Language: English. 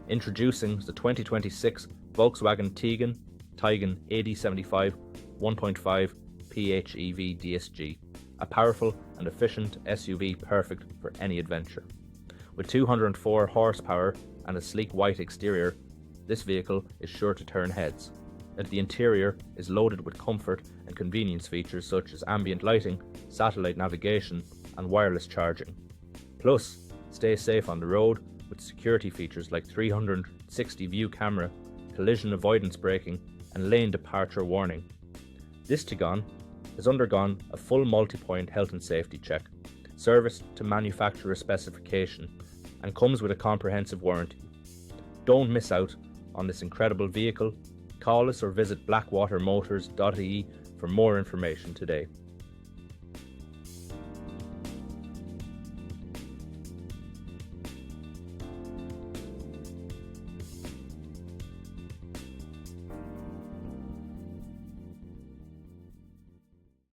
Introducing the 2026 Volkswagen Tiguan ED75 1.5 PHEV DSG, a powerful and efficient SUV perfect for any adventure. With 204 horsepower and a sleek white exterior, this vehicle is sure to turn heads. And the interior is loaded with comfort and convenience features such as ambient lighting, satellite navigation, and wireless charging. Plus, stay safe on the road with security features like 360 view camera, collision avoidance braking, and lane departure warning. This Tiguan has undergone a full multi-point health and safety check, serviced to manufacturer specification, and comes with a comprehensive warranty. Don't miss out on this incredible vehicle. Call us or visit blackwatermotors.ie for more information today.